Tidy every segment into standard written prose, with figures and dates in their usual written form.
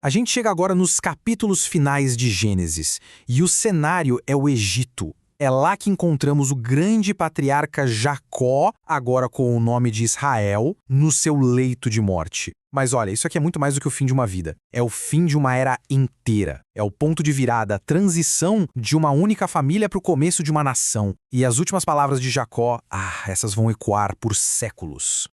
A gente chega agora nos capítulos finais de Gênesis, e o cenário é o Egito. É lá que encontramos o grande patriarca Jacó, agora com o nome de Israel, no seu leito de morte. Mas olha, isso aqui é muito mais do que o fim de uma vida. É o fim de uma era inteira. É o ponto de virada, a transição de uma única família para o começo de uma nação. E as últimas palavras de Jacó, essas vão ecoar por séculos.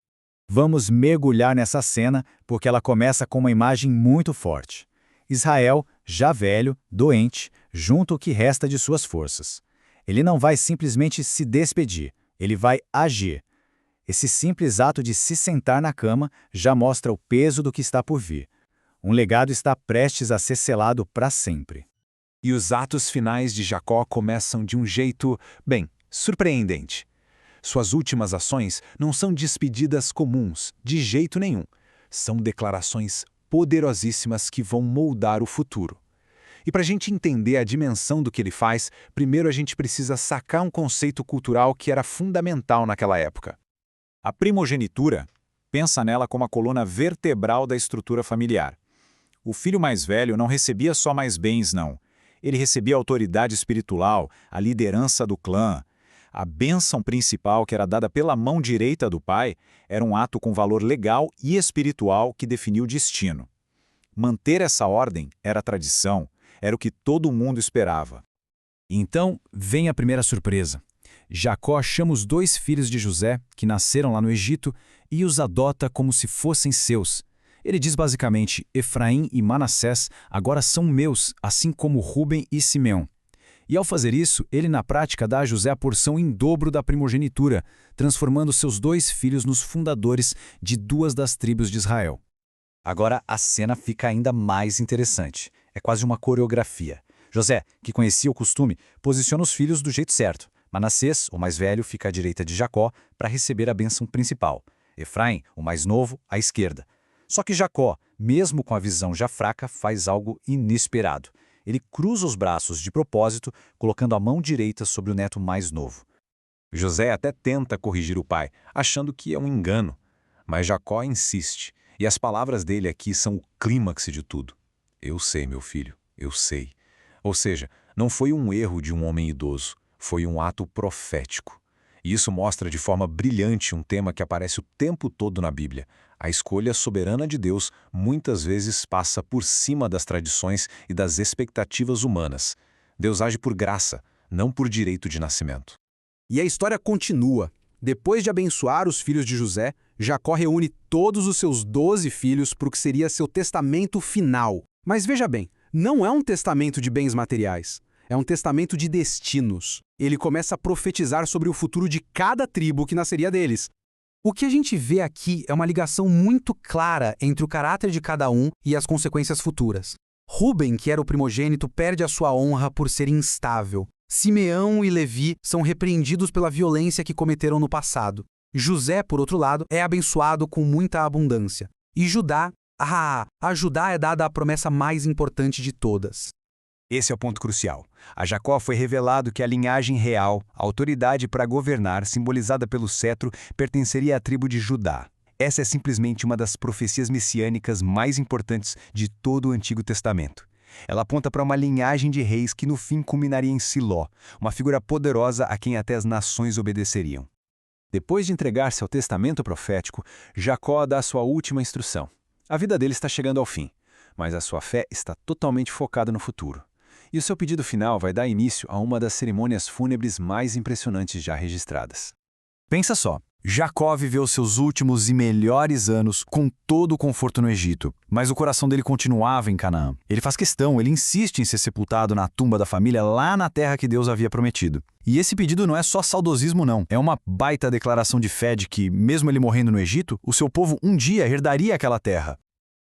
Vamos mergulhar nessa cena porque ela começa com uma imagem muito forte. Israel, já velho, doente, junto o que resta de suas forças. Ele não vai simplesmente se despedir, ele vai agir. Esse simples ato de se sentar na cama já mostra o peso do que está por vir. Um legado está prestes a ser selado para sempre. E os atos finais de Jacó começam de um jeito, surpreendente. Suas últimas ações não são despedidas comuns, de jeito nenhum. São declarações poderosíssimas que vão moldar o futuro. E para a gente entender a dimensão do que ele faz, primeiro a gente precisa sacar um conceito cultural que era fundamental naquela época. A primogenitura, pensa nela como a coluna vertebral da estrutura familiar. O filho mais velho não recebia só mais bens, não. Ele recebia a autoridade espiritual, a liderança do clã. A bênção principal, que era dada pela mão direita do pai, era um ato com valor legal e espiritual que definia o destino. Manter essa ordem era tradição, era o que todo mundo esperava. Então, vem a primeira surpresa. Jacó chama os 2 filhos de José, que nasceram lá no Egito, e os adota como se fossem seus. Ele diz basicamente, Efraim e Manassés agora são meus, assim como Rúben e Simeão. E ao fazer isso, ele na prática dá a José a porção em dobro da primogenitura, transformando seus 2 filhos nos fundadores de 2 das tribos de Israel. Agora a cena fica ainda mais interessante. É quase uma coreografia. José, que conhecia o costume, posiciona os filhos do jeito certo. Manassés, o mais velho, fica à direita de Jacó para receber a bênção principal. Efraim, o mais novo, à esquerda. Só que Jacó, mesmo com a visão já fraca, faz algo inesperado. Ele cruza os braços de propósito, colocando a mão direita sobre o neto mais novo. José até tenta corrigir o pai, achando que é um engano. Mas Jacó insiste, e as palavras dele aqui são o clímax de tudo. Eu sei, meu filho, eu sei. Ou seja, não foi um erro de um homem idoso, foi um ato profético. E isso mostra de forma brilhante um tema que aparece o tempo todo na Bíblia. A escolha soberana de Deus muitas vezes passa por cima das tradições e das expectativas humanas. Deus age por graça, não por direito de nascimento. E a história continua. Depois de abençoar os filhos de José, Jacó reúne todos os seus 12 filhos para o que seria seu testamento final. Mas veja bem, não é um testamento de bens materiais. É um testamento de destinos. Ele começa a profetizar sobre o futuro de cada tribo que nasceria deles. O que a gente vê aqui é uma ligação muito clara entre o caráter de cada um e as consequências futuras. Rúben, que era o primogênito, perde a sua honra por ser instável. Simeão e Levi são repreendidos pela violência que cometeram no passado. José, por outro lado, é abençoado com muita abundância. E Judá, a Judá é dada a promessa mais importante de todas. Esse é o ponto crucial. A Jacó foi revelado que a linhagem real, a autoridade para governar, simbolizada pelo cetro, pertenceria à tribo de Judá. Essa é simplesmente uma das profecias messiânicas mais importantes de todo o Antigo Testamento. Ela aponta para uma linhagem de reis que no fim culminaria em Siló, uma figura poderosa a quem até as nações obedeceriam. Depois de entregar-se ao testamento profético, Jacó dá sua última instrução. A vida dele está chegando ao fim, mas a sua fé está totalmente focada no futuro. E o seu pedido final vai dar início a uma das cerimônias fúnebres mais impressionantes já registradas. Pensa só, Jacó viveu seus últimos e melhores anos com todo o conforto no Egito, mas o coração dele continuava em Canaã. Ele faz questão, ele insiste em ser sepultado na tumba da família lá na terra que Deus havia prometido. E esse pedido não é só saudosismo não, é uma baita declaração de fé de que, mesmo ele morrendo no Egito, o seu povo um dia herdaria aquela terra.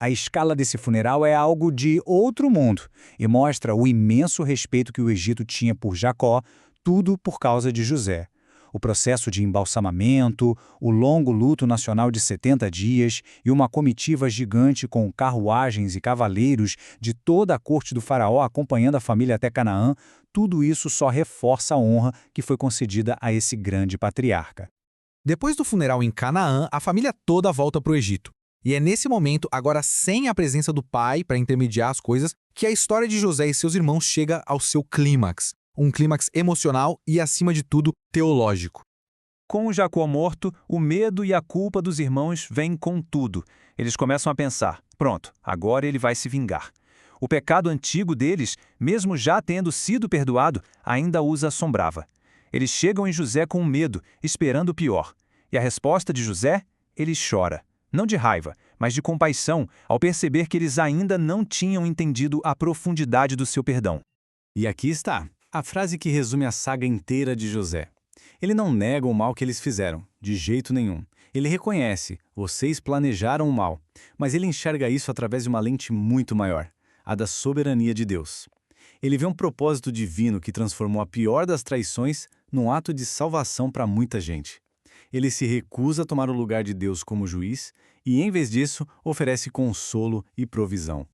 A escala desse funeral é algo de outro mundo e mostra o imenso respeito que o Egito tinha por Jacó, tudo por causa de José. O processo de embalsamamento, o longo luto nacional de 70 dias e uma comitiva gigante com carruagens e cavaleiros de toda a corte do faraó acompanhando a família até Canaã, tudo isso só reforça a honra que foi concedida a esse grande patriarca. Depois do funeral em Canaã, a família toda volta para o Egito. E é nesse momento, agora sem a presença do pai para intermediar as coisas, que a história de José e seus irmãos chega ao seu clímax. Um clímax emocional e, acima de tudo, teológico. Com Jacó morto, o medo e a culpa dos irmãos vêm com tudo. Eles começam a pensar, pronto, agora ele vai se vingar. O pecado antigo deles, mesmo já tendo sido perdoado, ainda os assombrava. Eles chegam em José com medo, esperando o pior. E a resposta de José? Ele chora. Não de raiva, mas de compaixão, ao perceber que eles ainda não tinham entendido a profundidade do seu perdão. E aqui está, a frase que resume a saga inteira de José. Ele não nega o mal que eles fizeram, de jeito nenhum. Ele reconhece, vocês planejaram o mal, mas ele enxerga isso através de uma lente muito maior, a da soberania de Deus. Ele vê um propósito divino que transformou a pior das traições num ato de salvação para muita gente. Ele se recusa a tomar o lugar de Deus como juiz e, em vez disso, oferece consolo e provisão.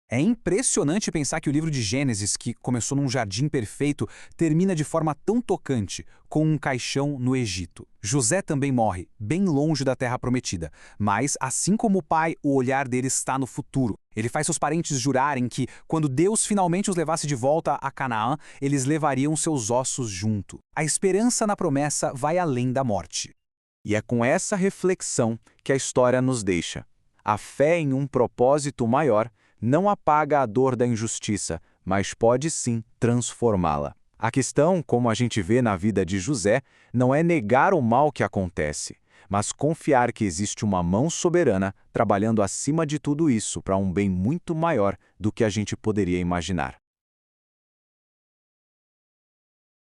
É impressionante pensar que o livro de Gênesis, que começou num jardim perfeito, termina de forma tão tocante, com um caixão no Egito. José também morre, bem longe da terra prometida, mas, assim como o pai, o olhar dele está no futuro. Ele faz seus parentes jurarem que, quando Deus finalmente os levasse de volta a Canaã, eles levariam seus ossos junto. A esperança na promessa vai além da morte. E é com essa reflexão que a história nos deixa. A fé em um propósito maior não apaga a dor da injustiça, mas pode sim transformá-la. A questão, como a gente vê na vida de José, não é negar o mal que acontece, mas confiar que existe uma mão soberana trabalhando acima de tudo isso para um bem muito maior do que a gente poderia imaginar.